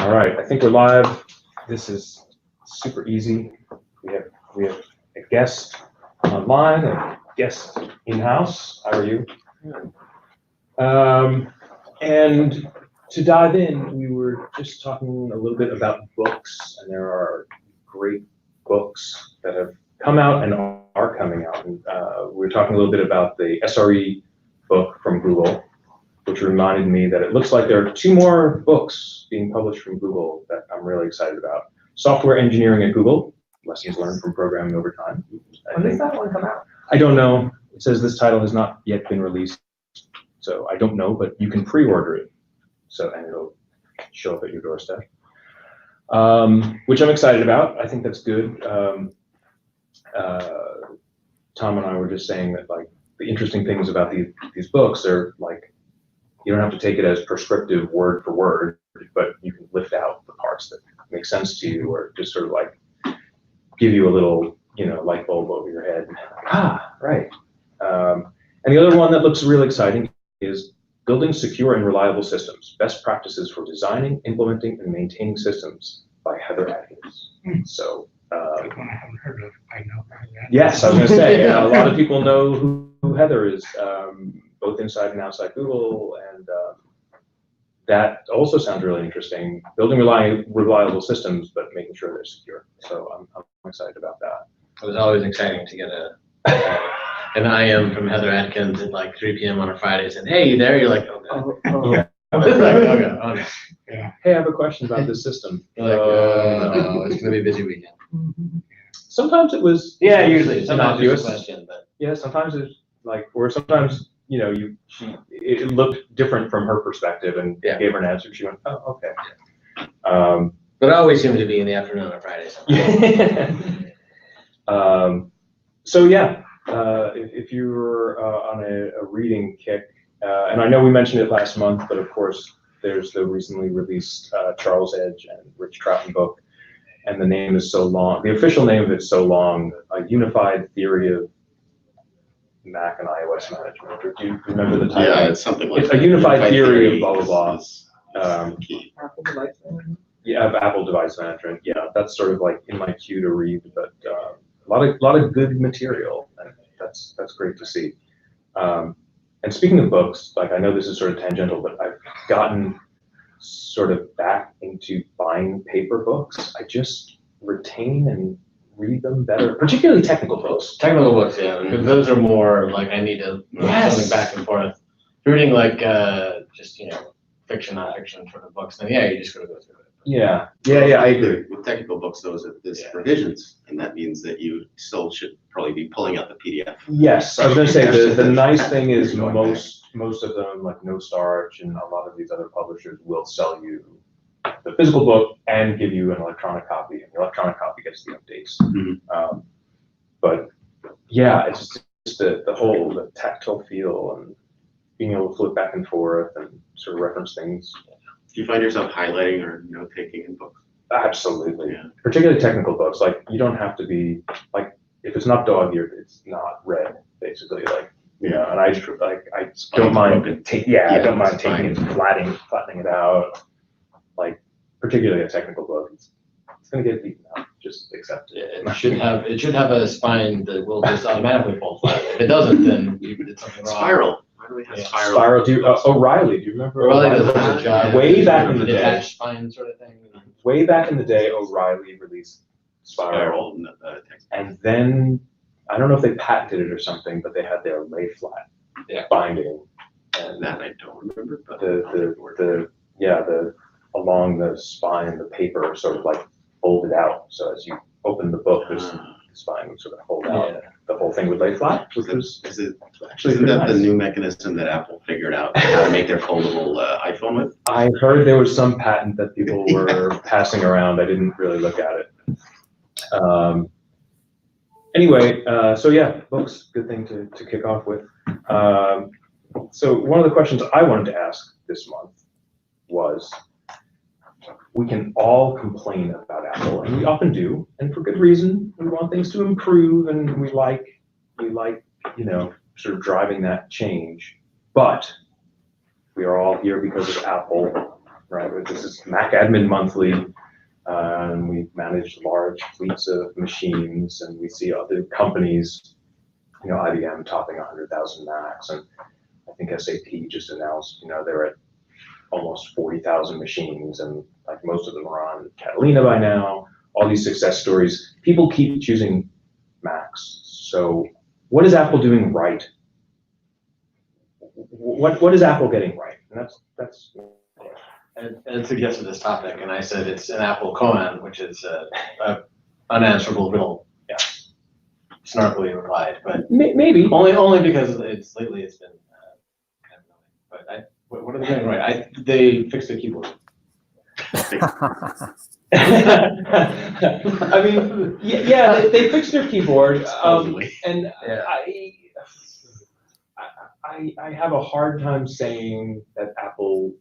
All right, I think we're live. This is super easy. We have a guest online, a guest in-house. How are you? And to dive in, we were just talking a little bit about books, and there are great books that have come out and are coming out. And we were talking a little bit about the SRE book from Google, which reminded me that it looks like there are 2 more books being published from Google that I'm really excited about. Software Engineering at Google, Lessons Learned from Programming Over Time. When does that one come out? I don't know. It says this title has not yet been released, so I don't know, but you can pre-order it. So, and it'll show up at your doorstep, which I'm excited about. I think that's good. Tom and I were just saying that, like, the interesting things about these books are, like, you don't have to take it as prescriptive word for word, but you can lift out the parts that make sense to you, or just sort of like give you a little, light bulb over your head. Right. And the other one that looks really exciting is Building Secure and Reliable Systems, Best Practices for Designing, Implementing, and Maintaining Systems by Heather Atkins. So, Good one I haven't heard of. I know Heather. yes, I was going to say, a lot of people know who Heather is, both inside and outside Google, and that also sounds really interesting. Building reliable systems, but making sure they're secure. So I'm excited about that. It was always exciting to get an IM from Heather Atkins at like 3 p.m. on a Friday saying, "Hey, you there?" You're like, "Oh, God." Yeah. Okay. Oh, no. Yeah. Hey, I have a question about this system. You're like, no, it's gonna be a busy weekend. Sometimes it was Usually sometimes innocuous. it's a question, but Yeah, sometimes it's like, or sometimes it looked different from her perspective, and gave her an answer. She went, "Oh, okay." but it always seems to be in the afternoon on Friday. So yeah, if you're on a reading kick, and I know we mentioned it last month, but of course there's the recently released Charles Edge and Rich Troughton book, and the name is so long. The official name of it's so long. A Unified Theory of Mac and iOS Management. Or do you remember the title? Yeah, it's something like it's that. A Unified Theory of blah blah blah. Apple device management? Yeah, of Apple Device Management. Yeah, that's sort of like in my queue to read, but a lot of good material, and that's great to see. And speaking of books, like, I know this is sort of tangential, but I've gotten sort of back into buying paper books. I just retain and read them better, particularly technical books. Technical books, yeah, because those are more like I need to something back and forth. Reading like just fiction, non-fiction sort of books, then you just gotta go through it. Yeah, I agree. With technical books, there's revisions, and that means that you still should probably be pulling out the PDF. Yes, I was going to say the nice thing is most of them, like No Starch and a lot of these other publishers, will sell you the physical book and give you an electronic copy, and the electronic copy gets the updates. Mm-hmm. But yeah, it's just the tactile feel and being able to flip back and forth and sort of reference things. Do you find yourself highlighting or note-taking in books? Absolutely. Yeah. Particularly technical books. Like, you don't have to be, like, if it's not dog-eared, it's not read, basically. Like, and I don't mind taking it, flattening it out. Like, particularly a technical book, it's gonna get beaten out. Just accept it. It should have a spine that will just automatically fall flat. If it doesn't, then you did something wrong. Spiral. Why do we have Spiral? O'Reilly, do you remember? O'Reilly does a good job. Way back in the day. Detached spine sort of thing. Way back in the day, O'Reilly released Spiral. And then, I don't know if they patented it or something, but they had their lay flat binding. And that I don't remember. But along the spine, the paper sort of like folded out. So as you open the book, the spine would sort of fold out. The whole thing would lay flat, which was Isn't that the new mechanism that Apple figured out how to make their foldable iPhone with? I heard there was some patent that people were passing around. I didn't really look at it. Anyway, so yeah, books, good thing to kick off with. So one of the questions I wanted to ask this month was, we can all complain about Apple, and we often do, and for good reason. We want things to improve, and we like, sort of driving that change. But we are all here because of Apple, right? This is MacAdmin Monthly. We manage large fleets of machines, and we see other companies, IBM topping 100,000 Macs, and I think SAP just announced, they're at almost 40,000 machines, and like most of them are on Catalina by now. All these success stories, people keep choosing Macs. So what is Apple doing right? What is Apple getting right? And that's. And suggested this topic, and I said it's an Apple koan, which is a unanswerable riddle. Yeah. Snarkily replied, but Maybe. only because lately it's been kind of annoying. But what are they doing right? They fixed their keyboard. I mean, yeah, they fixed their keyboard, and I have a hard time saying that Apple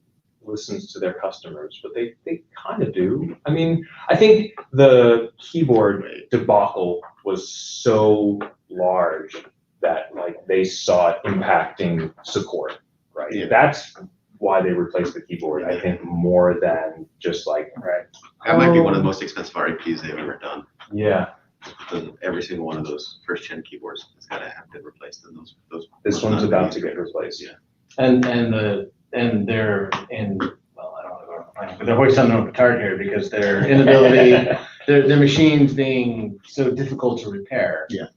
listens to their customers, but they kind of do. I mean, I think the keyboard debacle was so large that like they saw it impacting support, right? Yeah. That's why they replaced the keyboard, I think, more than just like, right. That might be one of the most expensive REPs they've ever done. Yeah. Because every single one of those first-gen keyboards has got to have been replaced. And those. This one's about to get replaced. Yeah. And they're in, well, I don't want to go on the plane, but they're hoisting on their own petard here because their inability, their machines being so difficult to repair. Yeah.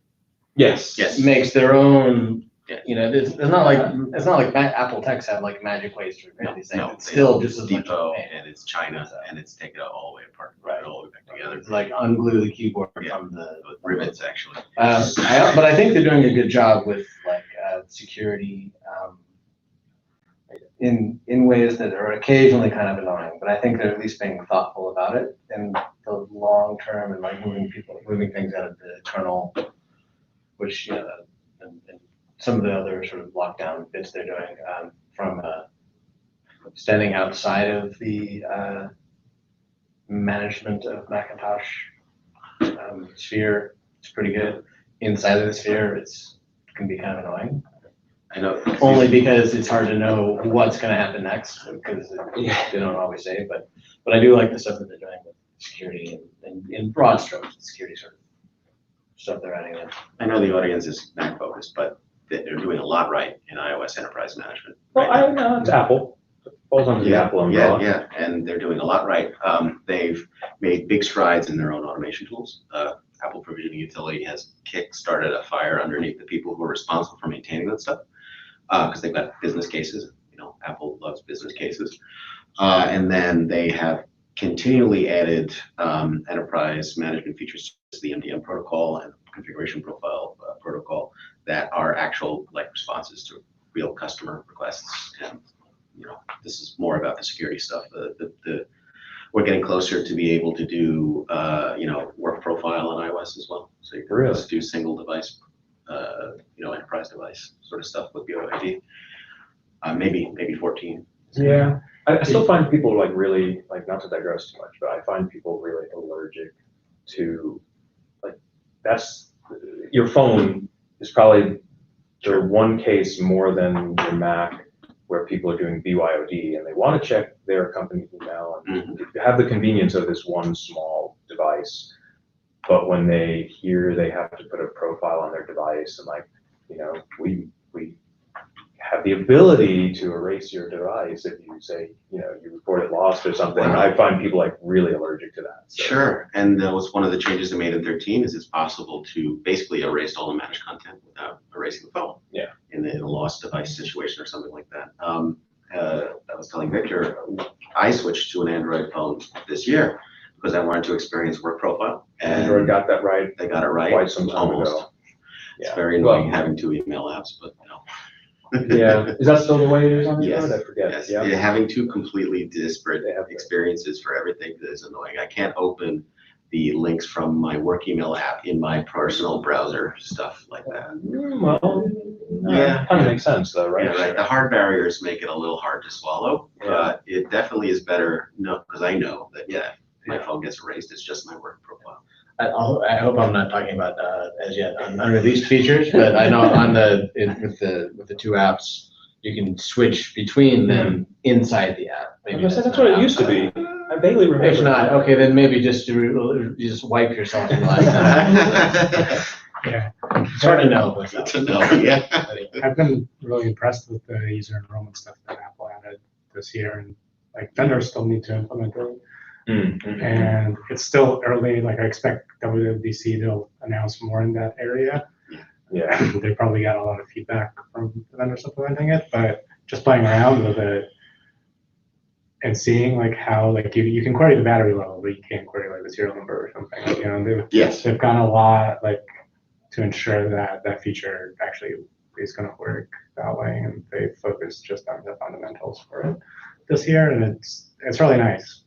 Yes. Makes their own. It's not like Apple techs have like magic ways to repair these things. No, it's still just as much Depot, pain. and it's China, and it's taken it all the way apart, Right. all the way back together. It's like unglue the keyboard Yeah. from the With rivets, actually. but I think they're doing a good job with like security in ways that are occasionally kind of annoying. But I think they're at least being thoughtful about it in the long term and like moving things out of the kernel, which and some of the other sort of lockdown bits they're doing from standing outside of the management of Macintosh sphere. It's pretty good. Inside of the sphere, it can be kind of annoying. I know. Only because it's hard to know what's going to happen next because they don't always say. But I do like the stuff that they're doing with security and in broad strokes, the security sort of stuff they're adding in. I know the audience is Mac focused, but they're doing a lot right in iOS enterprise management. Well, I know it's Apple. It falls under the Apple umbrella. Yeah, and they're doing a lot right. They've made big strides in their own automation tools. Apple Provisioning Utility has kick-started a fire underneath the people who are responsible for maintaining that stuff because they've got business cases. Apple loves business cases. And then they have continually added enterprise management features to the MDM protocol and configuration profile protocol that are actual like responses to real customer requests. And this is more about the security stuff. We're getting closer to be able to do work profile on iOS as well. So you can just do single device, enterprise device sort of stuff with BOID. Maybe 14. Yeah, I still find people like really like, not to digress too much, but I find people really allergic to like your phone is probably the one case more than your Mac where people are doing BYOD and they want to check their company email and have the convenience of this one small device. But when they hear they have to put a profile on their device and like, we have the ability to erase your device if you say, you report it lost or something. Wow. I find people like really allergic to that. So. Sure, and that was one of the changes they made in 13 is it's possible to basically erase all the managed content without erasing the phone. Yeah. In a lost device situation or something like that. I was telling Victor, I switched to an Android phone this year because I wanted to experience work profile. And Android got that right. They got it right. Quite some time almost. ago. It's very annoying having two email apps, but Yeah, is that still the way it is on Yes. Android? I forget. Yes, Yeah. having two completely disparate They have experiences for everything is annoying. I can't open the links from my work email app in my personal browser, stuff like that. Well, Yeah. kind of makes sense though, right? Yeah, right. The hard barriers make it a little hard to swallow, but it definitely is better. No, because I know that if my phone gets erased, it's just my work profile. I hope I'm not talking about as yet unreleased features, but I know on with the two apps, you can switch between them inside the app. Maybe That's not what it used to outside. be. I vaguely remember. If not, okay, then maybe just you just wipe yourself from last time. Yeah, It's hard to know. Good to know, yeah. I've been really impressed with the user enrollment stuff that Apple added this year, and like vendors still need to implement it. Mm-hmm. And it's still early, like I expect WWDC to announce more in that area. Yeah. They probably got a lot of feedback from the vendors implementing it, but just playing around with it and seeing like how like you can query the battery level, but you can't query like the serial number or something. Like, you know, Yes. they've gone a lot like to ensure that that feature actually is going to work that way, and they focus just on the fundamentals for it this year, and it's really nice.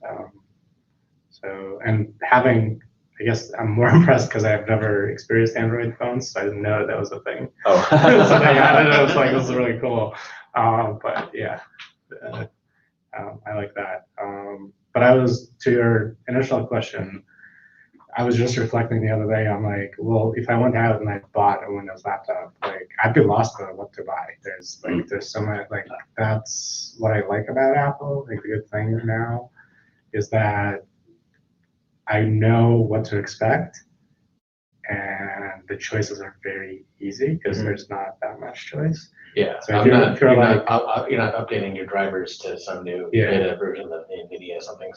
So, and having, I guess I'm more impressed because I've never experienced Android phones, so I didn't know that was a thing. Oh. So they added it, I was like, this is really cool. But yeah, I like that. But I was, to your initial question, I was just reflecting the other day, I'm like, well, if I went out and I bought a Windows laptop, like I'd be lost on what to buy. There's so much, like that's what I like about Apple. Like the good thing now is that I know what to expect, and the choices are very easy because there's not that much choice. Yeah, So you're not updating your drivers to some new beta version of NVIDIA something,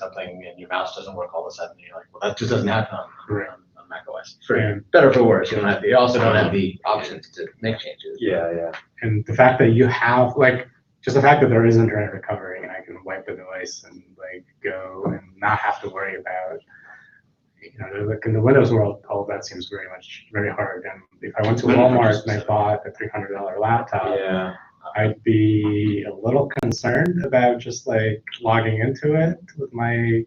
and your mouse doesn't work all of a sudden. You're like, well, that just doesn't happen on macOS. And Better for worse, you also don't have the options to make changes. Yeah. And the fact that you have like just the fact that there is internet recovery and I can wipe the device and like go and not have to worry about, you know, like in the Windows world, all that seems very hard. And if I went to Walmart and I bought a $300 laptop, Yeah. I'd be a little concerned about just like logging into it with my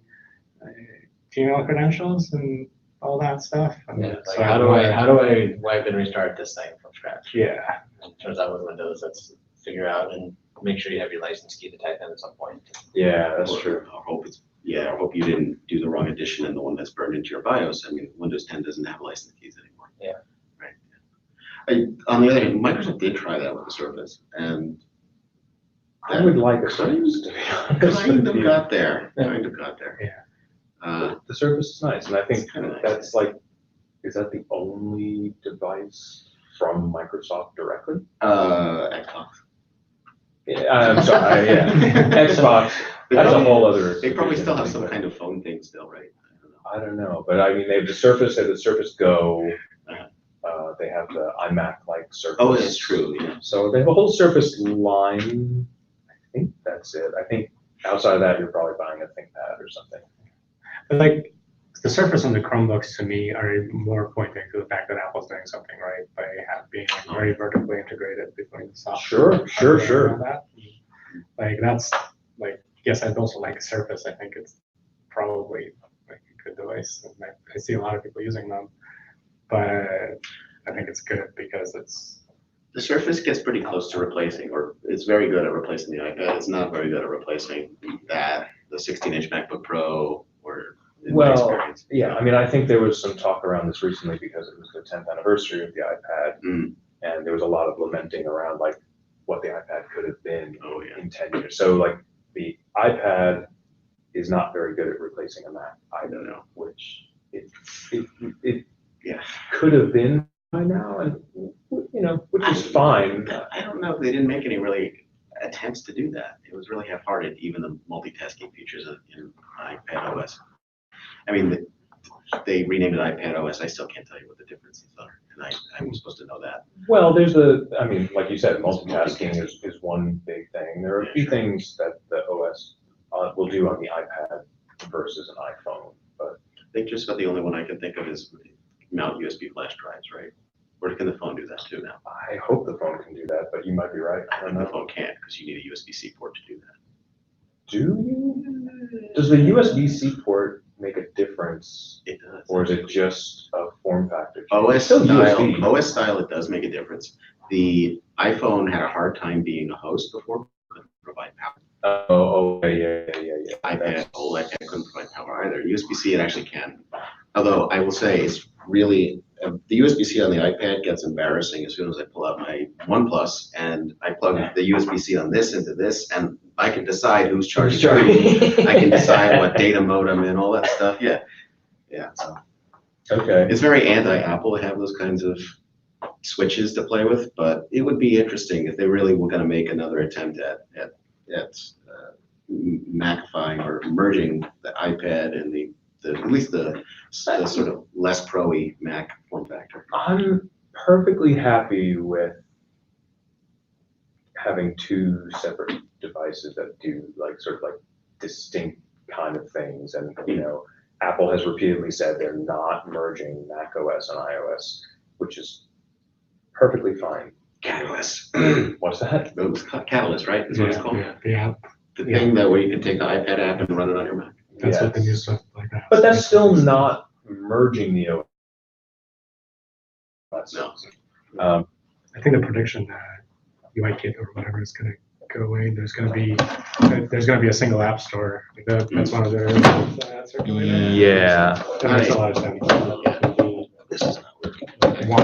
Gmail credentials and all that stuff. And Yeah, like so how do I wipe and restart this thing from scratch? Yeah. And it turns out with Windows, that's figure out and make sure you have your license key to type in at some point. Yeah, that's true. I hope you didn't do the wrong addition in the one that's burned into your BIOS. I mean, Windows 10 doesn't have license keys anymore. Yeah. Right. On the other hand, Microsoft did try that with the Surface, and I would like a Surface, to be honest. kind of got there. Yeah. The Surface is nice, and I think Kinda nice. that's like, is that the only device from Microsoft directly? Xbox. Yeah, I'm sorry, yeah. Xbox, that's a whole other. They probably still have some kind of phone thing still, right? I don't know, but I mean, they have the Surface, they have the Surface Go, they have the iMac-like Surface. Oh, that's true, yeah. So they have a whole Surface line. I think that's it. I think outside of that, you're probably buying a ThinkPad or something. But like the Surface and the Chromebooks to me are more pointing to the fact that Apple's doing something right by being like very vertically integrated between the software. Sure. And that. Like that's like, yes, I'd also like a Surface. I think it's probably like a good device. And I see a lot of people using them, but I think it's good because The Surface gets pretty close to replacing, or it's very good at replacing the iPad. It's not very good at replacing the 16-inch MacBook Pro, or in my experience. Yeah, I mean, I think there was some talk around this recently because it was the 10th anniversary of the iPad, and there was a lot of lamenting around like what the iPad could have been in 10 years. So like the iPad is not very good at replacing a Mac either, which it could have been by now, and you know, which is fine. I don't know if they didn't make any really attempts to do that. It was really half-hearted, even the multitasking features in iPad OS. I mean, they renamed it iPad OS. I still can't tell you what the differences are, and I'm supposed to know that. Well, I mean, like you said, multitasking is one big thing. There are a few things that the OS will do on the iPad versus an iPhone, but I think just about the only one I can think of is mount USB flash drives, right? Or can the phone do that too now? I hope the phone can do that, but you might be right. I think the phone can't because you need a USB-C port to do that. Do you? Does the USB-C port make a difference? It does. Or is it just a form factor? OS Still style, USB. it does make a difference. The iPhone had a hard time being a host before, couldn't provide power. Yeah. iPad, old iPad couldn't provide power either. USB-C it actually can. Although I will say it's really the USB-C on the iPad gets embarrassing as soon as I pull out my OnePlus and I plug the USB-C on this into this, and I can decide who's charging who. I can decide what data mode I'm in, all that stuff. Yeah, yeah. So Okay. it's very anti-Apple to have those kinds of switches to play with, but it would be interesting if they really were going to make another attempt at Macifying or merging the iPad and the at least the sort of less pro-y Mac form factor. I'm perfectly happy with having two separate devices that do like sort of like distinct kind of things. And, you know, Apple has repeatedly said they're not merging Mac OS and iOS, which is perfectly fine. Catalyst. What's that? It was Catalyst, right? Is what it's called. Yeah. The thing that where you can take the iPad app and run it on your Mac. That's what the new Yes. stuff like that. But that's still not merging the OS. No. I think the prediction that UIKit or whatever is going to go away. There's going to be a single app store. That's one of their circulating. Yeah. That makes a lot of sense. This is not working. One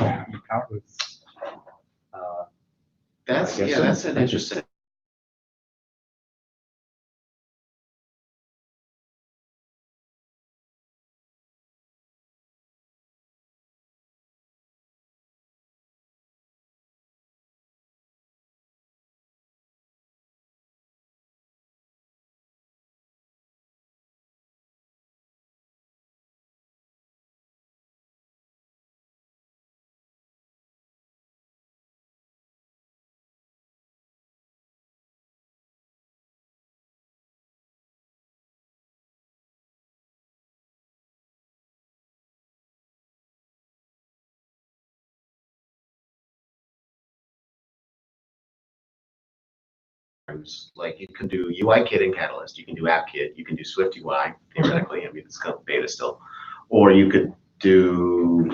app with That's I guess yeah, so. that's an interesting. Like you can do UIKit in Catalyst, you can do AppKit, you can do Swift UI theoretically. I mean, it's kind of beta still, or you could do.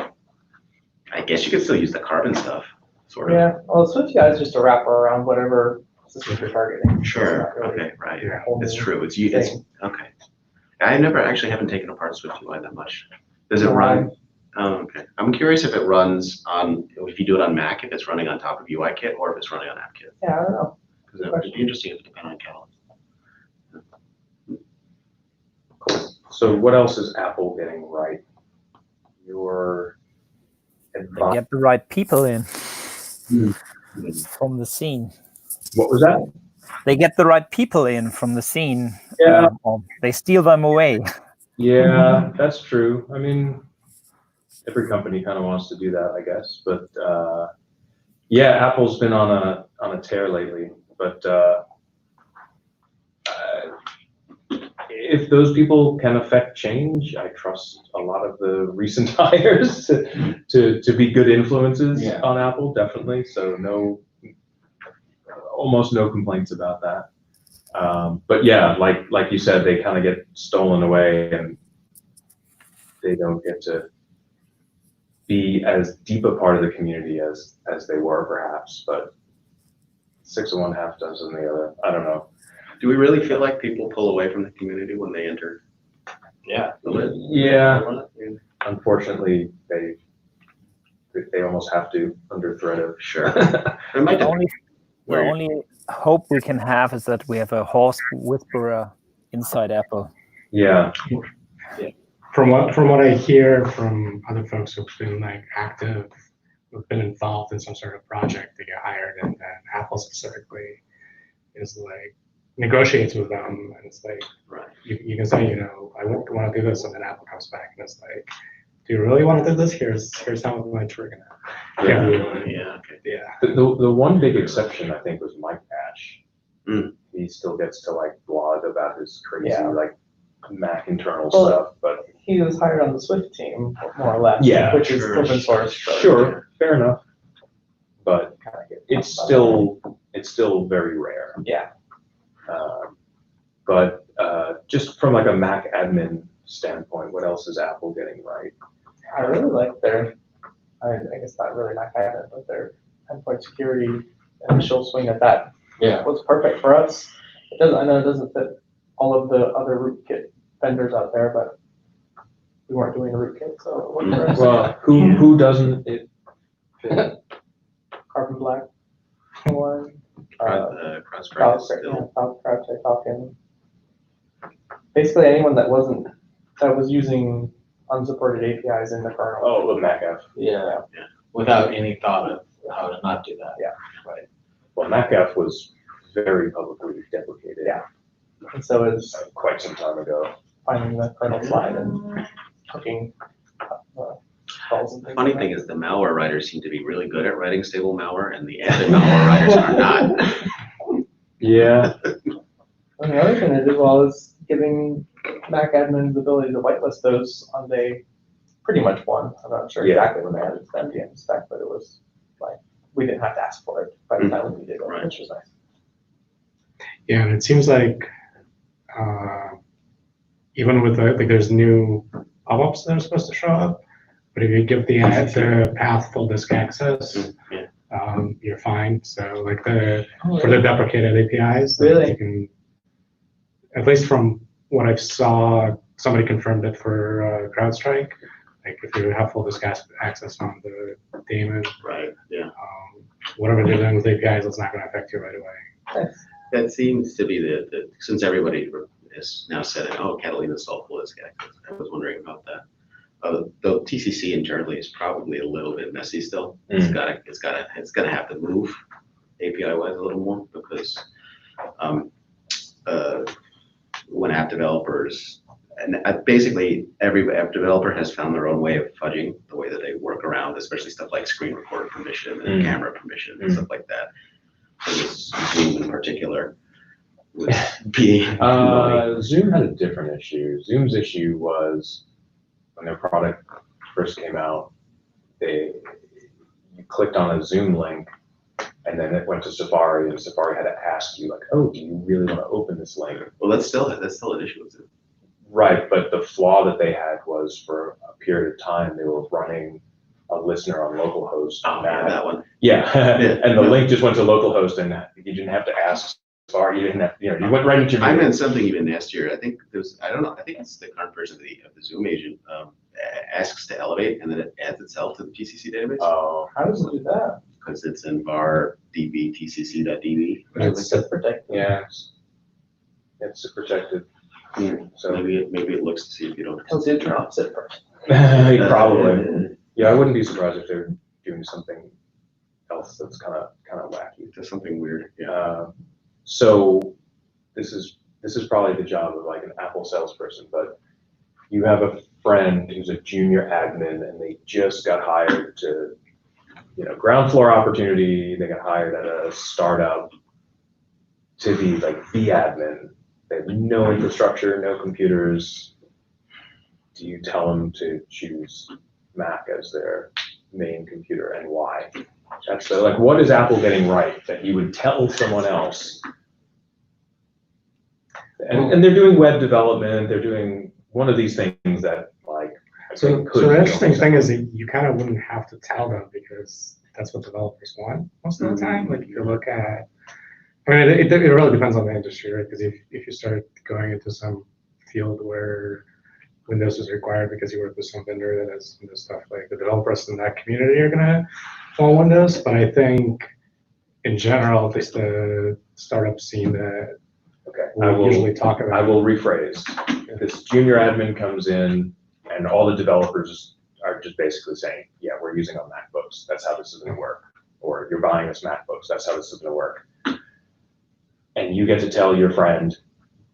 I guess you could still use the Carbon stuff, sort of. Yeah, well, Swift UI is just a wrapper around whatever system you're targeting. Sure. It's not really Okay. Right. Yeah. a whole It's new true. It's thing. okay. I never actually haven't taken apart Swift UI that much. Does it No, run? Oh, okay. I'm curious if it runs on if you do it on Mac, if it's running on top of UIKit or if it's running on AppKit. Yeah, I don't know. Because that would be interesting if it depended on Catalyst. Cool. So what else is Apple getting right? Your They advice. get the right people in Hmm. from the scene. What was that? They get the right people in from the scene. Yeah. Or they steal them away. Yeah, that's true. I mean, every company kind of wants to do that, I guess. But yeah, Apple's been on a tear lately. But if those people can affect change, I trust a lot of the recent hires to be good influences on Apple, definitely. So almost no complaints about that. But yeah, like you said, they kind of get stolen away and they don't get to be as deep a part of the community as they were perhaps, but 6 of one, half dozen the other. I don't know. Do we really feel like people pull away from the community when they enter? Yeah. The lid? Yeah. Unfortunately, they almost have to under threat of. Sure. It might The where- only hope we can have is that we have a horse whisperer inside Apple. Yeah. From what I hear from other folks who've been like active, who've been involved in some sort of project to get hired, and Apple specifically is like negotiates with them, and it's like Right. you can say, I want to do this, and then Apple comes back and it's like, do you really want to do this? Here's how much we're gonna. Yeah. Yeah. Okay. Yeah. The one big exception I think was Mike Ash. Mm. He still gets to like blog about his crazy Yeah. like Mac internal Well, stuff, but He was hired on the Swift team, more or less. Yeah, Which is sure, open source. so sure, fair enough. But kinda get it's talked about still very rare. that. Yeah, But just from like a Mac admin standpoint, what else is Apple getting right? I really like their, I guess not really MacAdmin, but their endpoint security initial swing at that. Yeah. Was perfect for us. I know it doesn't fit all of the other rootkit vendors out there, but we weren't doing a rootkit, so it worked for us. Well, who doesn't it fit? Carbon black one. CrowdStrike is still. CrowdStrike Falcon. Basically, anyone that was using unsupported APIs in the kernel. Oh, the MacF. Yeah, without any thought of how to not do that. Yeah. Right. Well, MacAdmin was very publicly deprecated. Yeah. And so it's Quite some time ago. finding the kernel slide and hooking calls and things. Funny like thing is the malware writers seem to be really good at writing stable malware and the anti-malware writers are not. Yeah. And the other thing they did well is giving Mac admins the ability to whitelist those on day pretty much one. I'm not sure Yeah. exactly when they added the NPM spec, but it was like, we didn't have to ask for it by the time we did it, Right. which was nice. Yeah, and it seems like even with there's new pop-ups that are supposed to show up, but if you give the path full disk access, you're fine. So like for the deprecated APIs, like, Really? you can, at least from what I saw, somebody confirmed it for CrowdStrike. Like if you have full disk access on the daemon, Right, yeah. whatever they're doing with APIs, it's not going to affect you right away. Nice. That seems to be since everybody is now saying, oh, Catalina installed full disk access. I was wondering about that. Though TCC internally is probably a little bit messy still. It's gotta have to move API wise a little more because when app developers and basically every app developer has found their own way of fudging the way that they work around, especially stuff like screen recorder permission and camera permission and stuff like that. Zoom in particular was being Zoom had a different issue. Zoom's issue was when their product first came out, you clicked on a Zoom link and then it went to Safari and Safari had to ask you like, oh, do you really want to open this link? well, that's still an issue with Zoom. Right, but the flaw that they had was for a period of time, they were running a listener on localhost. Oh, yeah, that one. Yeah, and the no. link just went to localhost and you didn't have to ask Safari, you didn't have, you went right into your I meeting. meant something even nastier. I think I don't know, I think it's the current version of the Zoom agent asks to elevate and then it adds itself to the TCC database Oh, How does it do that? because it's in var db tcc.db. It's zip protected. yeah, it's protected. So Maybe it looks to see if you don't. Tells you to turn off zip first. probably. Yeah, I wouldn't be surprised if they're doing something else that's kind of wacky. There's something weird. Yeah. So this is probably the job of like an Apple salesperson, but you have a friend who's a junior admin and they just got hired to, ground floor opportunity. They got hired at a startup to be like the admin. They have no infrastructure, no computers. Do you tell them to choose Mac as their main computer and why? That's like, what is Apple getting right that you would tell someone else? And they're doing web development. They're doing one of these things that like. So the interesting thing is that you kind of wouldn't have to tell them because that's what developers want most of the time. Like if you look at, I mean, it really depends on the industry, right? Because if you start going into some field where Windows is required because you work with some vendor that has Windows stuff, like the developers in that community are gonna follow Windows. But I think in general, at least the startup scene that we usually talk about. I will rephrase. This junior admin comes in and all the developers are just basically saying, yeah, we're using our MacBooks. That's how this is gonna work. Or you're buying us MacBooks. That's how this is gonna work. And you get to tell your friend,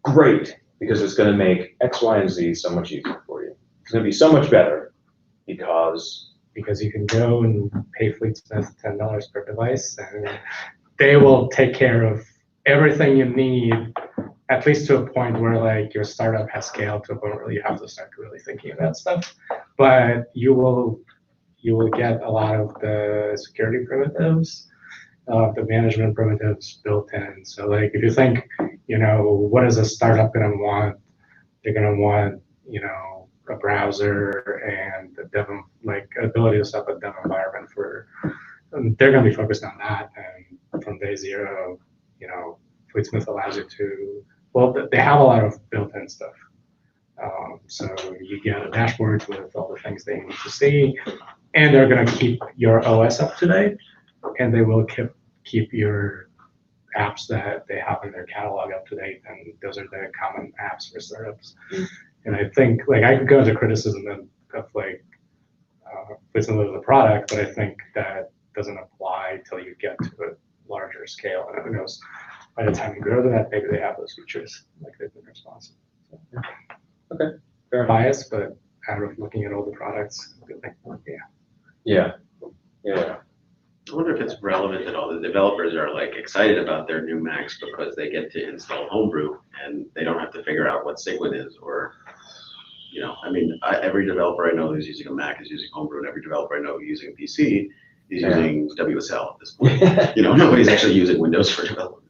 great, because it's gonna make X, Y, and Z so much easier for you. It's gonna be so much better because you can go and pay FleetSmith $10 per device and they will take care of everything you need, at least to a point where like your startup has scaled to a point where you have to start really thinking about stuff. But you will get a lot of the security primitives, the management primitives built in. So like if you think, what is a startup gonna want? They're gonna want, a browser and the dev, like ability to set up a dev environment they're gonna be focused on that. And from day zero, FleetSmith allows you to, well, they have a lot of built-in stuff. So you get a dashboard with all the things they need to see, and they're going to keep your OS up to date, and they will keep your apps that they have in their catalog up to date, and those are the common apps for startups. And I think, like, I could go into criticism of like, listening to the product, but I think that doesn't apply till you get to a larger scale. And who knows, by the time you grow to that, maybe they have those features, like they've been responsive. So, Okay, fair enough. biased, but out of looking at all the products, I think, Yeah, yeah. I wonder if it's relevant that all the developers are like excited about their new Macs because they get to install Homebrew and they don't have to figure out what Cygwin is, or, you know, I mean, every developer I know who's using a Mac is using Homebrew, and every developer I know using a PC is using WSL at this point. You know, nobody's actually using Windows for development.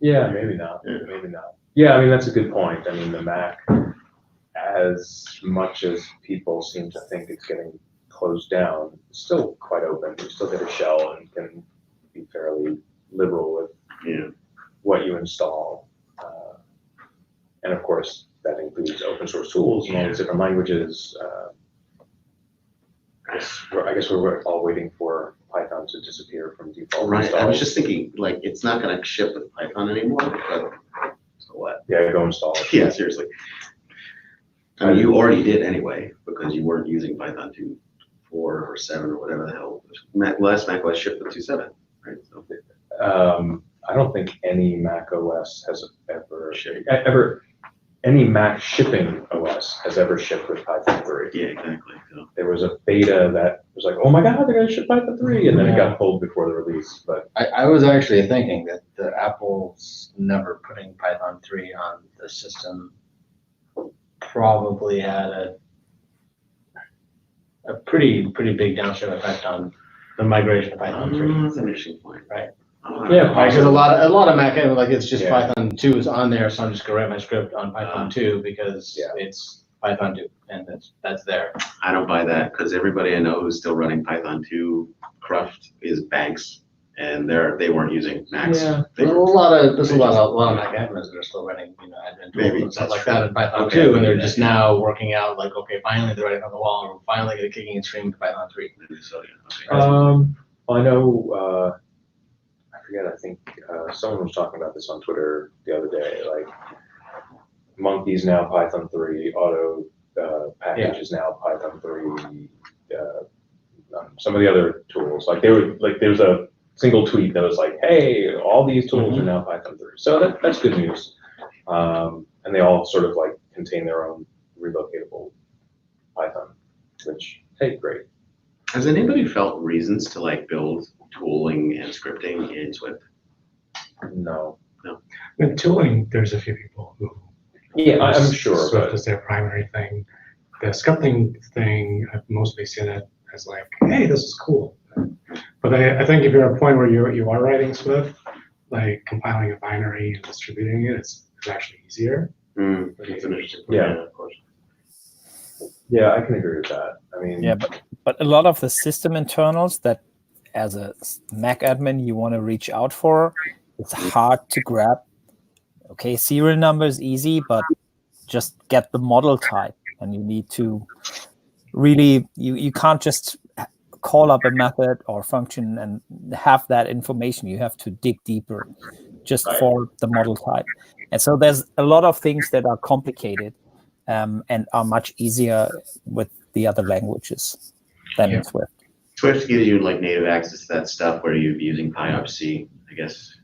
Yeah, maybe not. Yeah. Maybe not. Yeah, I mean, that's a good point. I mean, the Mac, as much as people seem to think it's getting closed down, it's still quite open. You still get a shell and can be fairly liberal with what you install. And of course, that includes open source tools and all these different languages. I guess we're all waiting for Python to disappear from default Right, installs. I was just thinking, like, it's not gonna ship with Python anymore, but so what? Yeah, go install it. Yeah, seriously. I mean, you already did anyway, because you weren't using Python 2.4 or 7 or whatever the hell. Last Mac OS shipped with 2.7, right? So, I don't think any Mac OS has ever any Mac shipping OS has ever shipped with Python 3. yeah, exactly. So, There was a beta that was like, oh my God, they're gonna ship Python 3, and then it got pulled before the release. But I was actually thinking that the Apple's never putting Python 3 on the system probably had a pretty big downstream effect on the migration to Python 3. that's an interesting point. Right. yeah, Because a lot of Mac, like, it's just Yeah. Python 2 is on there, so I'm just gonna write my script on Python 2 because Yeah. it's Python 2, and that's there. I don't buy that, because everybody I know who's still running Python 2 Cruft is banks, and they weren't using Macs. Yeah. They There's a were- lot of Mac admins that are still running, admin Maybe, tools and stuff that's like true. that in Python Okay, 2, and they're yeah. just now working out like, okay, finally they're writing on the wall, and we're finally gonna kicking and streaming to Python 3. So, yeah, okay. I know. I forget. I think someone was talking about this on Twitter the other day. Like, Monkey's now Python 3. Auto package is now Python 3. Some of the other tools, like there's a single tweet that was like, "Hey, all these tools are now Python 3." So that's good news. And they all sort of like contain their own relocatable Python, which, hey, great. Has anybody felt reasons to like build tooling and scripting in Swift? No. with tooling, there's a few people who. Yeah, I'm sure. Swift But is their primary thing. The scripting thing, I've mostly seen it as like, hey, this is cool. But I think if you're at a point where you are writing Swift, like compiling a binary and distributing it is actually easier. That's an interesting point. Yeah. Of course. yeah, I can agree with that. I mean, Yeah, but a lot of the system internals that as a Mac admin you want to reach out for, it's hard to grab. Okay, serial number is easy, but just get the model type, and you need to really, you can't just call up a method or function and have that information. You have to dig deeper just for the model type. And so there's a lot of things that are complicated and are much easier with the other languages than in Swift. Swift gives you like native access to that stuff where you'd be using PyOpc, I guess.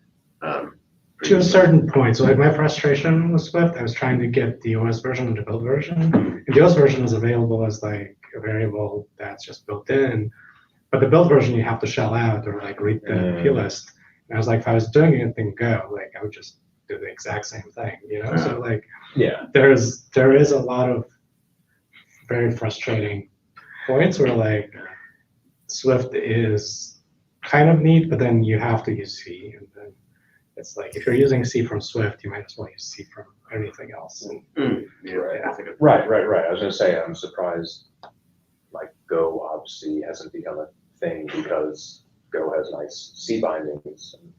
To a certain point. So like my frustration with Swift, I was trying to get the OS version and the build version. And the OS version is available as like a variable that's just built in. But the build version you have to shell out or like read the plist. And I was like, if I was doing anything Go, like I would just do the exact same thing, So like there is a lot of very frustrating points where like Swift is kind of neat, but then you have to use C, and then it's like if you're using C from Swift, you might as well use C from anything else. And, Right. I was gonna say, I'm surprised like Go obviously hasn't become a thing because Go has nice C bindings and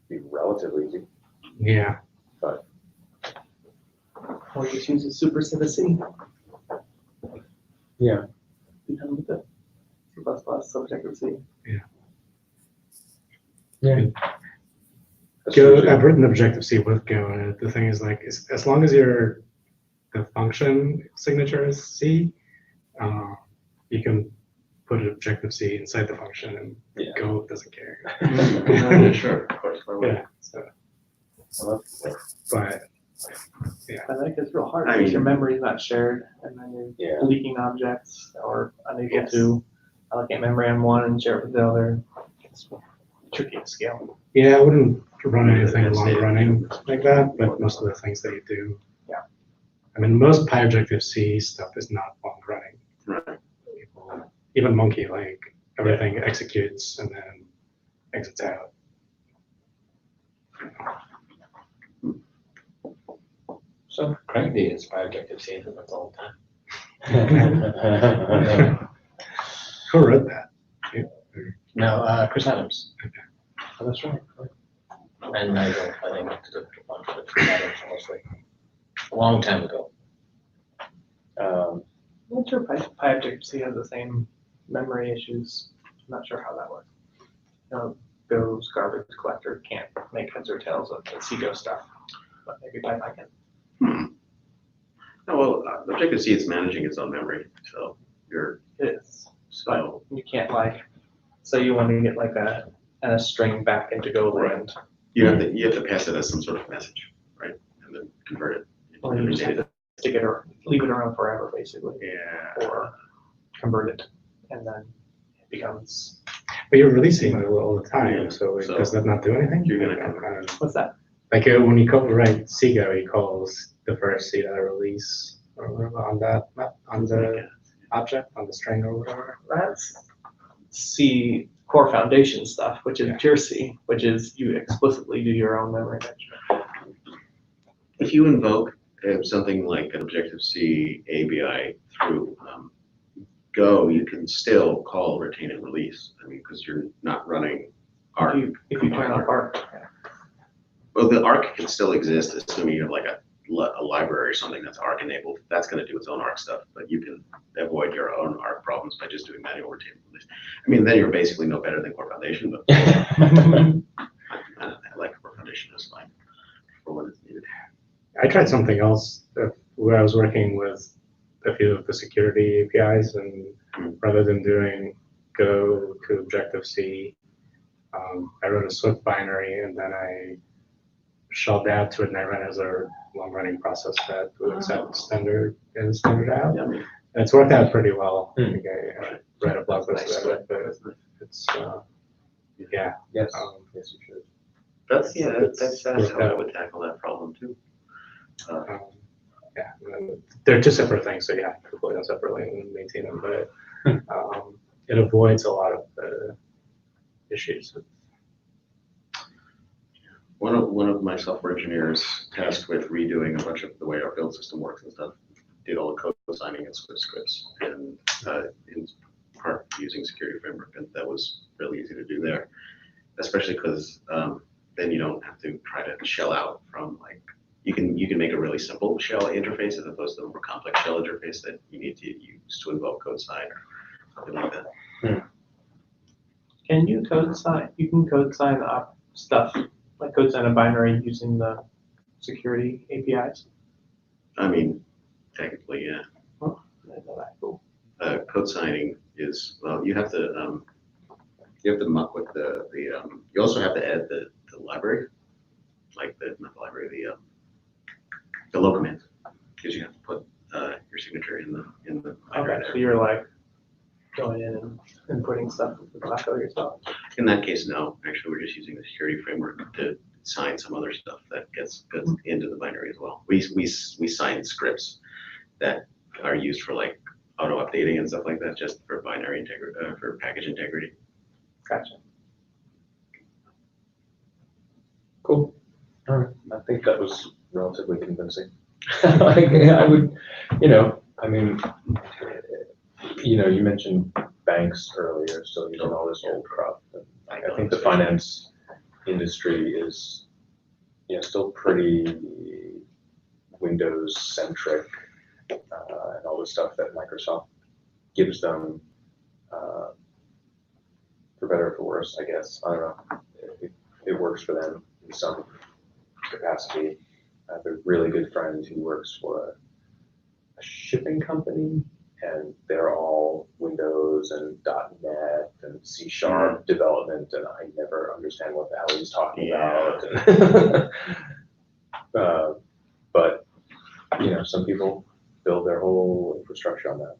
be relatively easy. yeah. But Or just use a superset C. Yeah. Be done with it. C++, Objective C. Go, I've written Objective-C with Go, and the thing is like, as long as the function signature is C, you can put Objective-C inside the function, and Yeah. Go doesn't care. Sure, of course. why wouldn't Yeah, so, Well, but I think it's real hard I because your mean- memory is not shared and then Yeah. you're leaking objects or unable Yes. to allocate memory on one and share it with the other. It's tricky to scale. yeah, I wouldn't run anything That's long it. running like that, but most of the things that you do. Yeah. I mean, most PyObjective-C stuff is not long running. Right. People, even Monkey, like everything executes and then exits out. So Cranky is PyObjective-C, that's all the time. Who wrote that? No, Chris Adams. Oh, that's right. And Nigel, I think, did a bunch of Chris Adams mostly. A long time ago. I'm not sure PyObjective-C has the same memory issues. I'm not sure how that works. Go's garbage collector can't make heads or tails of the CGO stuff, but maybe Python can. No, well, Objective-C is managing its own memory, so you're, It is. so, You can't so you want to get a string back into Goland. you have to pass it as some sort of message, right? And then convert it. into Or you just have data. to stick it or leave it around forever, basically, Yeah. or convert it, and then it becomes, But you're releasing it all the time, Yeah, so, so does that not do anything? you're gonna I don't know. what's that? Like when you write Cgo, he calls the first C that I release or whatever on that on the object, on the string or whatever. That's C core foundation stuff, which is Yeah. pure C, which is you explicitly do your own memory management. If you invoke something like an Objective-C ABI through Go, you can still call retain and release. I mean, because you're not running ARC. If you turn off ARC. Well, the ARC can still exist, assuming you have like a library or something that's ARC enabled. That's going to do its own ARC stuff, but you can avoid your own ARC problems by just doing manual retain and release. I mean, then you're basically no better than Core Foundation, but I like Core Foundation just fine for when it's needed. I tried something else where I was working with a few of the security APIs, and rather than doing Go to Objective-C, I wrote a Swift binary, and then I shelled out to it, and I ran as a long-running process that would accept standard in, standard out. Yeah, I mean, And it's worked out pretty well. Hmm. I think I read a blog post about it, but it's yeah. Yes. Yes, you should. that's how I would tackle that problem too. Yeah, and they're two separate things, so you have to deploy them separately and maintain them, but it avoids a lot of the issues. One of my software engineers tasked with redoing a bunch of the way our build system works and stuff, did all the code signing in Swift scripts, and in part using security framework, and that was really easy to do there, especially because then you don't have to try to shell out from like, you can make a really simple shell interface as opposed to a more complex shell interface that you need to use to invoke code sign or something like that. Can you code sign, you can code sign up stuff, like code sign a binary using the security APIs? I mean, technically, yeah. I didn't know that, cool. Code signing is, well, you have to muck with you also have to add the library, like not the library, the low command, because you have to put your signature in the binary Okay, there. so you're like going in and putting stuff with the Clacko yourself. In that case, no, actually, we're just using the security framework to sign some other stuff that goes into the binary as well. We sign scripts that are used for like auto updating and stuff like that, just for binary integrity, for package integrity. Gotcha. Cool. All right. I think that was relatively convincing. I would, I mean, you mentioned banks earlier, so you know all this old crap. I think the finance industry is, still pretty Windows centric, and all the stuff that Microsoft gives them, for better or for worse, I guess. I don't know. It works for them in some capacity. I have a really good friend who works for a shipping company, and they're all Windows and .NET and C# development, and I never understand what the hell he's talking about. But some people build their whole infrastructure on that.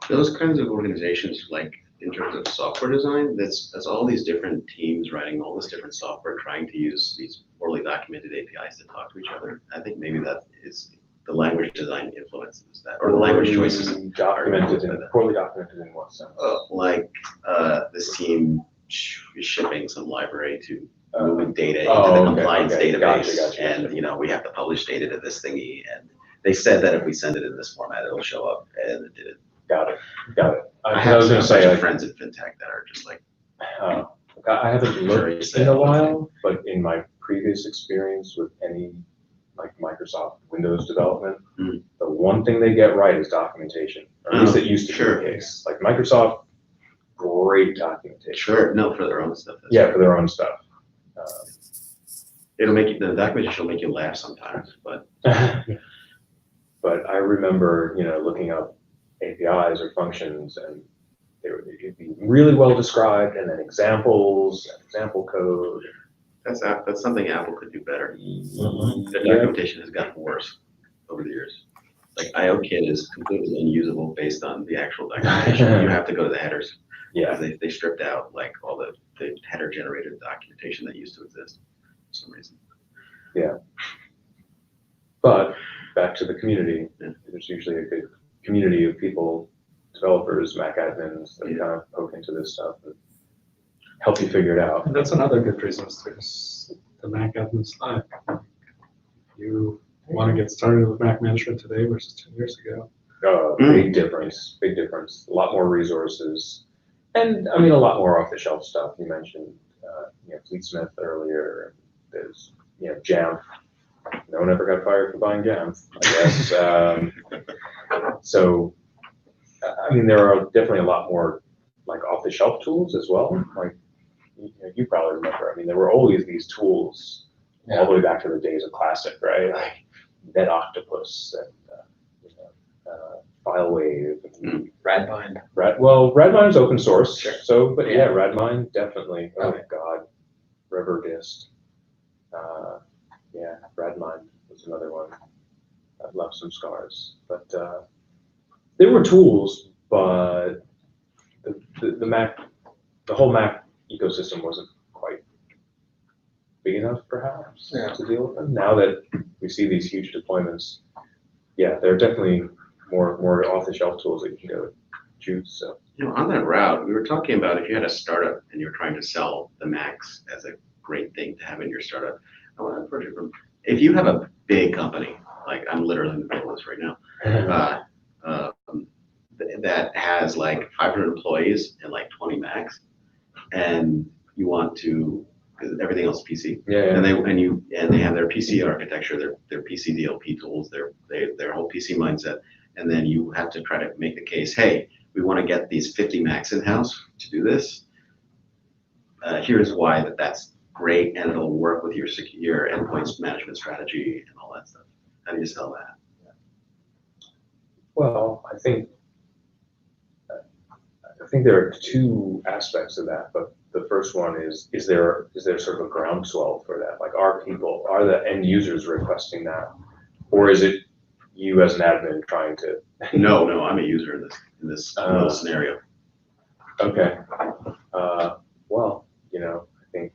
Those kinds of organizations, like in terms of software design, that's all these different teams writing all this different software, trying to use these poorly documented APIs to talk to each other. I think maybe that is the language design influences that, or the language choices. Poorly documented in what sense? This team is shipping some library to moving data into the compliance database, gotcha. and we have to publish data to this thingy, and they said that if we send it in this format, it'll show up, and it didn't. Got it. I was going to say, friends in fintech that are just like. I haven't looked in a while, but in my previous experience with any like Microsoft Windows development, the one thing they get right is documentation, or at least it used to be the case. Like Microsoft, great documentation. Sure, no, for their own stuff. For their own stuff. It'll make you, the documentation will make you laugh sometimes, but. But I remember, looking up APIs or functions, and it'd be really well described, and then examples, and example code. That's something Apple could do better. The documentation has gotten worse over the years. Like IOKit is completely unusable based on the actual documentation. You have to go to the headers. Yeah. They stripped out like all the header generated documentation that used to exist for some reason. Yeah. But back to the community, there's usually a good community of people, developers, MacAdmins, that kind of poke into this stuff and help you figure it out. And that's another good reason. There's the MacAdmin Slack. You want to get started with Mac management today versus 10 years ago. Big difference. A lot more resources, and I mean a lot more off-the-shelf stuff. You mentioned Fleetsmith earlier. There's Jamf. No one ever got fired for buying Jamf, I guess. So, I mean, there are definitely a lot more like off-the-shelf tools as well. Like you probably remember. I mean, there were always these tools all the way back to the days of Classic, right? Like NetOctopus and FileWave. And Radmind. Radmind is open source. Sure. So, but Radmind definitely. Oh my God, Riverdist. Radmind was another one that left some scars. But there were tools, but the whole Mac ecosystem wasn't quite big enough, perhaps, to deal with them. Now that we see these huge deployments, there are definitely more off-the-shelf tools that you can go choose. So. On that route, we were talking about if you had a startup and you're trying to sell the Macs as a great thing to have in your startup. I want to approach it from, if you have a big company, like I'm literally in the middle of this right now, that has like 500 employees and like 20 Macs, and you want to, because everything else is PC, and they have their PC architecture, their PC DLP tools, their whole PC mindset, and then you have to try to make the case, hey, we want to get these 50 Macs in-house to do this. Here's why that's great, and it'll work with your endpoints management strategy and all that stuff. How do you sell that? Well, I think there are two aspects of that, but the first one is there sort of a groundswell for that? Like, are the end users requesting that, or is it you as an admin trying to? No, I'm a user in this little scenario. Okay. Well, I think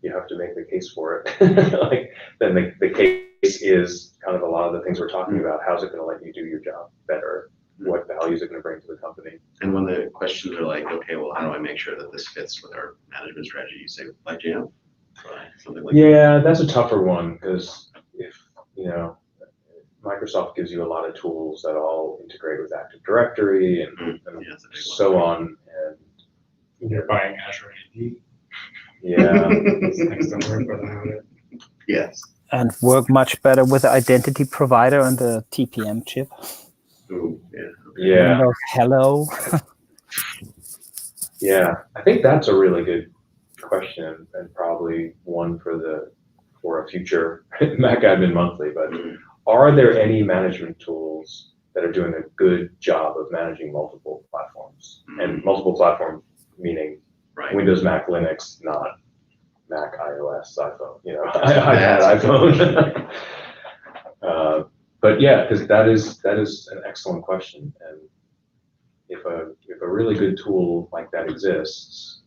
you have to make the case for it. Like, then the case is kind of a lot of the things we're talking about. How's it going to let you do your job better? What value is it going to bring to the company? And when the questions are like, okay, well, how do I make sure that this fits with our management strategy? You say, buy Jamf, something like that. That's a tougher one, because if, Microsoft gives you a lot of tools that all integrate with Active Directory and so on. And you're buying Azure AD. Yeah. It's next to work without it. Yes. And work much better with the identity provider and the TPM chip. Ooh, yeah. Yeah, Windows Hello. yeah. I think that's a really good question and probably one for a future MacAdmin Monthly. But are there any management tools that are doing a good job of managing multiple platforms? And multiple platforms meaning Right. Windows, Mac, Linux, not Mac, iOS, iPhone. iPad, iPhone. But yeah, because that is an excellent question. And if a really good tool like that exists,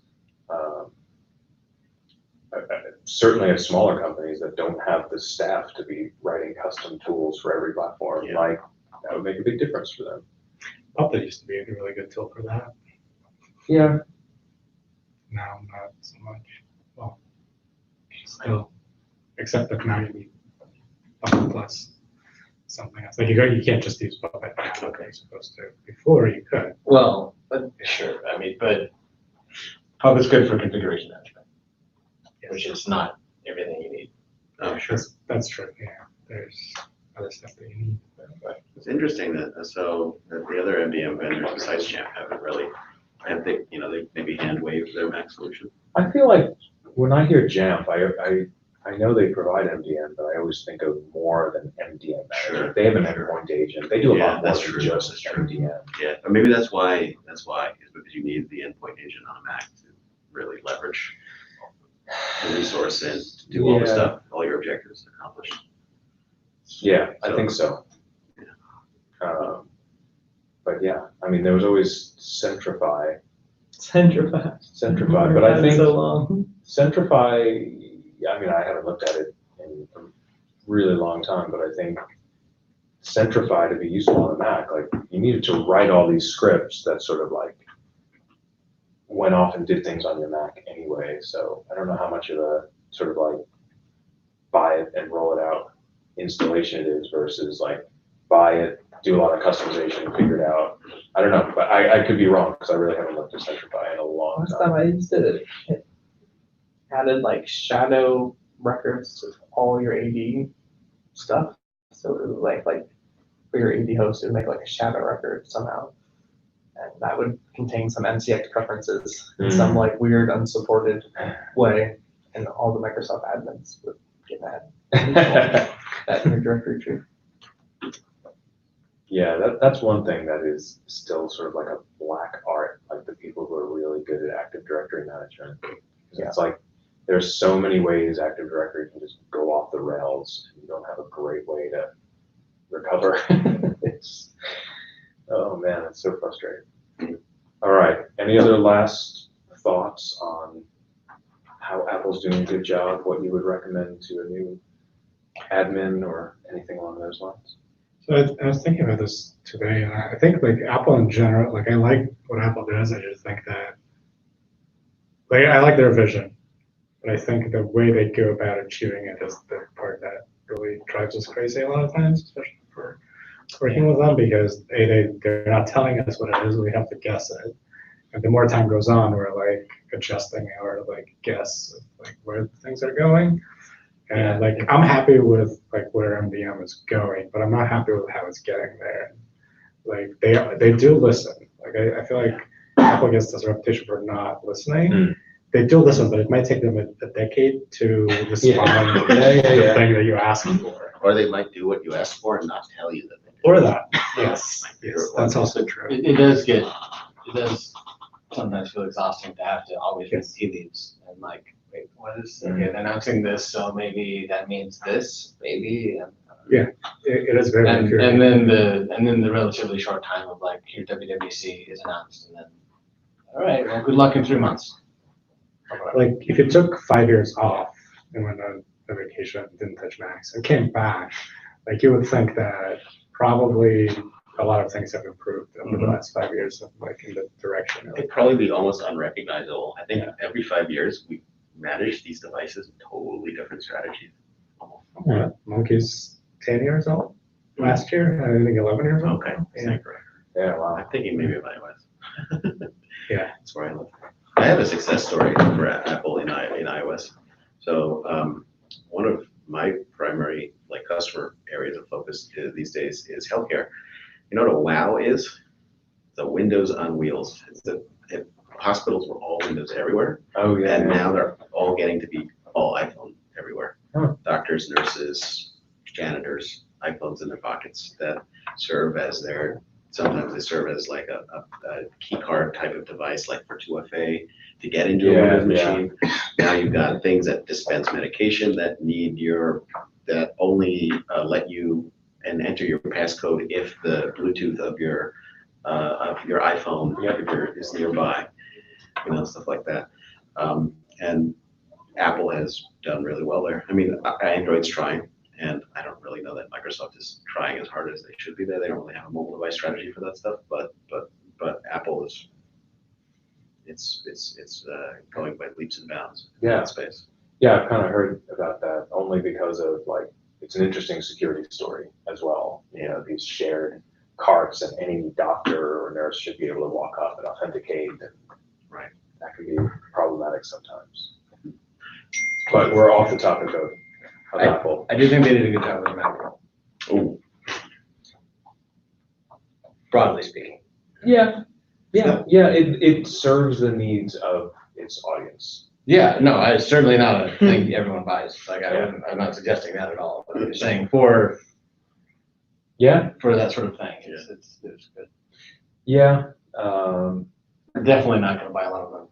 certainly at smaller companies that don't have the staff to be writing custom tools for every platform, Yeah. like that would make a big difference for them. Puppet used to be a really good tool for that. Yeah. Now, not so much. Well, still, except that now you need Puppet plus something else. Like you can't just use Puppet now, like you're supposed to. Before you could. Well, but sure, I mean, but Puppet's good for configuration management, which is not everything you need. Oh, sure. That's true, yeah. There's other stuff that you need. But It's interesting that the other MDM vendors besides Jamf they maybe hand waved their Mac solution. I feel like when I hear Jamf, I know they provide MDM, but I always think of more than MDM management. Sure, They have an sure. endpoint agent. They do a Yeah, lot more that's than true, just that's true. MDM. Yeah, or maybe that's why is because you need the endpoint agent on a Mac to really leverage the resource and to do all the Yeah. stuff, all your objectives accomplished. Yeah, I So- think so. Yeah. But yeah, I mean, there was always Centrify, Centrify. but I think so long. Centrify, I mean, I haven't looked at it in a really long time, but I think Centrify to be useful on a Mac, like you needed to write all these scripts that sort of like went off and did things on your Mac anyway. So I don't know how much of a sort of like buy it and roll it out installation it is versus like buy it, do a lot of customization, figure it out. I don't know, but I could be wrong because I really haven't looked at Centrify in a long Last time. time I used it added like shadow records to all your AD stuff. So it was like for your AD host, it would make like a shadow record somehow. And that would contain some MCX preferences in some like weird unsupported way. And all the Microsoft admins would get mad. That in your directory tree. Yeah, that's one thing that is still sort of like a black art, like the people who are really good at Active Directory management. It's like there's so many ways Active Directory can just go off the rails and you don't have a great way to recover. Oh man, it's so frustrating. All right, any other last thoughts on how Apple's doing a good job, what you would recommend to a new admin or anything along those lines? So I was thinking about this today, and I think like Apple in general, like I like what Apple does. I just think that, like I like their vision, but I think the way they go about achieving it is the part that really drives us crazy a lot of times, especially for working with them, because they're not telling us what it is. We have to guess it, and the more time goes on, we're like adjusting our like guess of like where things are going. And like I'm happy with like where MDM is going, but I'm not happy with how it's getting there. Like they do listen. Like I feel like Apple gets this reputation for not listening. They do listen, but it might take them a decade to respond to the thing that you asked for. Or they might do what you asked for and not tell you that they did. Or that. Yes, that's also true. It does sometimes feel exhausting to have to always read tea leaves and like, wait, what is, okay, they're announcing this, so maybe that means this, maybe. It is very And infuriating. then the relatively short time of like, here WWC is announced, and then, all right, well, good luck in 3 months. Like if you took 5 years off and went on a vacation, didn't touch Macs, and came back, like you would think that probably a lot of things have improved over the last 5 years, of, like in the direction. It'd probably be almost unrecognizable. I think every 5 years we manage these devices with totally different strategies. Yeah, Monkey's 10 years old last year, I think 11 years old. Okay. Yeah, wow. I'm thinking maybe of iOS. Yeah. That's where I live. I have a success story for Apple in iOS. So one of my primary like customer areas of focus these days is healthcare. You know what a WOW is? It's a Windows on wheels. Hospitals were all Windows everywhere, Oh, yeah. and now they're all getting to be all iPhone everywhere. Huh. Doctors, nurses, janitors, iPhones in their pockets that serve as sometimes they serve as like a key card type of device, like for 2FA to get into a Windows machine. Now you've got things that dispense medication that that only let you and enter your passcode if the Bluetooth of your iPhone is nearby, stuff like that. And Apple has done really well there. I mean, Android's trying, and I don't really know that Microsoft is trying as hard as they should be there. They don't really have a mobile device strategy for that stuff, but Apple is going by leaps and bounds in that space. Yeah, I've kind of heard about that only because of it's an interesting security story as well. These shared carts, and any doctor or nurse should be able to walk up and authenticate, and right, that can be problematic sometimes. But we're off the topic of Apple. I do think they did a good job with Mac. Oh, Broadly speaking. Yeah. It serves the needs of its audience. Yeah, no, it's certainly not a thing everyone buys. I'm not suggesting that at all. But I'm just saying for that sort of thing, it's good. Yeah. We're definitely not going to buy a lot of them.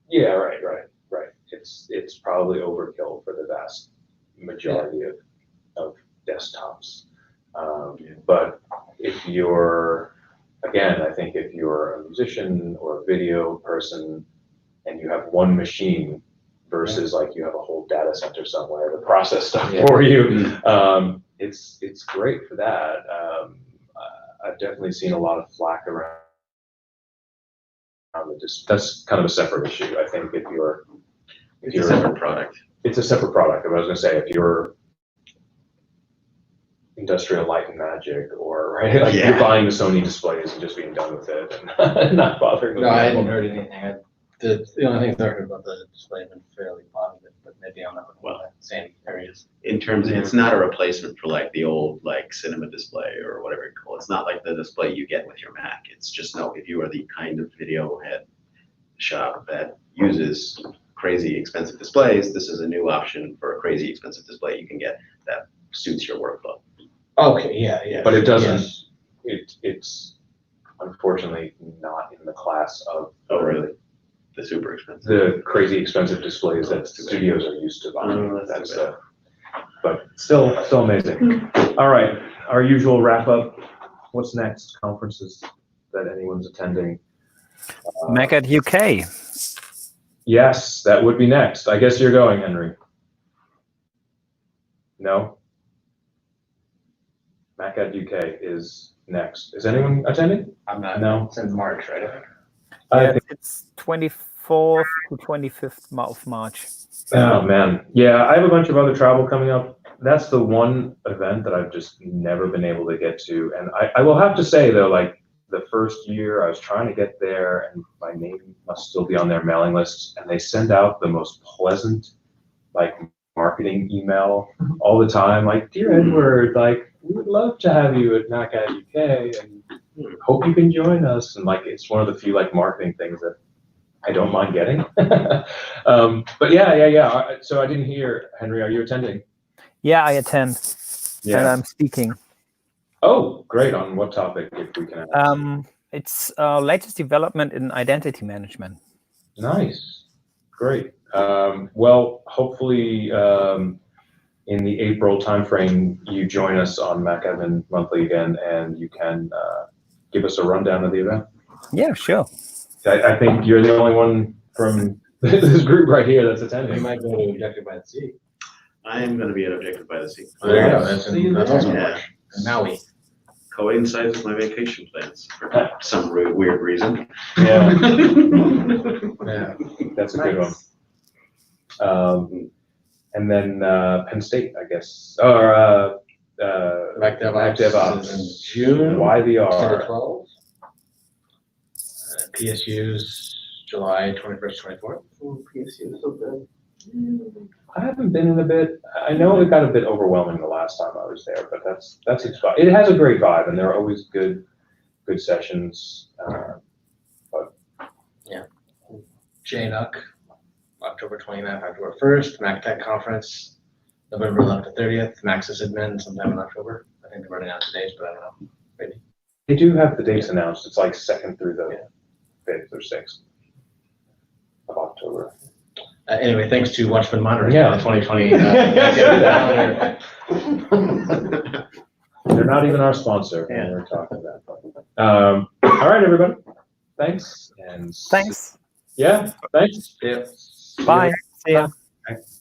Yeah, right. It's probably overkill for the vast majority of desktops. But if you're, again, I think if you're a musician or a video person and you have one machine versus you have a whole data center somewhere to process stuff for you, it's great for that. I've definitely seen a lot of flack around that's kind of a separate issue. I think if you're a separate product. It's a separate product. I was going to say, if you're Industrial Light and Magic, or you're buying the Sony displays and just being done with it and not bothering with it. No, I hadn't heard anything. The only things I heard about the display have been fairly positive, but maybe I'm not in the same areas. In terms of, it's not a replacement for the old cinema display or whatever you call it. It's not like the display you get with your Mac. It's just if you are the kind of video head shop that uses crazy expensive displays, this is a new option for a crazy expensive display you can get that suits your workflow. Okay, yeah. But it doesn't. It's unfortunately not in the class of. Oh, really? The super expensive. The crazy expensive displays that studios are used to buying. But still amazing. All right, our usual wrap up. What's next? Conferences that anyone's attending? MacAd UK. Yes, that would be next. I guess you're going, Henry. No? MacAd UK is next. Is anyone attending? I'm not. No. It's in March, right? It's 24th to 25th of March. Oh, man. Yeah, I have a bunch of other travel coming up. That's the one event that I've just never been able to get to. And I will have to say, though, the first year I was trying to get there, and my name must still be on their mailing lists, and they send out the most pleasant, marketing email all the time, Dear Edward, we would love to have you at MacAd UK, and hope you can join us. And it's one of the few marketing things that I don't mind getting. But yeah. So I didn't hear, Henry, are you attending? Yeah, I attend. Yeah. And I'm speaking. Oh, great. On what topic, if we can ask? It's latest development in identity management. Nice. Great. Well, hopefully in the April timeframe, you join us on MacAdmin Monthly again, and you can give us a rundown of the event. Yeah, sure. I think you're the only one from this group right here that's attending. You might go to Objective by the Sea. I am going to be at Objective by the Sea. There you go. That's also March. Maui. Coincides with my vacation plans for some weird reason. Yeah. Yeah. That's a good one. And then Penn State, I guess, or MacDevOps is in June. YVR. 12. PSU's July 21st, 24th. PSU is so good. I haven't been in a bit. I know it got a bit overwhelming the last time I was there, but that's its vibe. It has a great vibe, and there are always good sessions. JNUC, October 29th, October 1st, Mac Tech Conference, November 11th to 30th, Maxis Admin sometime in October. I think they're running out of days, but I don't know, maybe. They do have the dates announced. It's like 2nd through the 5th or 6th of October. Anyway, thanks to Watchman Monitoring. Yeah. The 2020. They're not even our sponsor when we're talking about that. All right, everybody. Thanks. And Thanks. Yeah, thanks. Yeah. Bye. See ya. Thanks.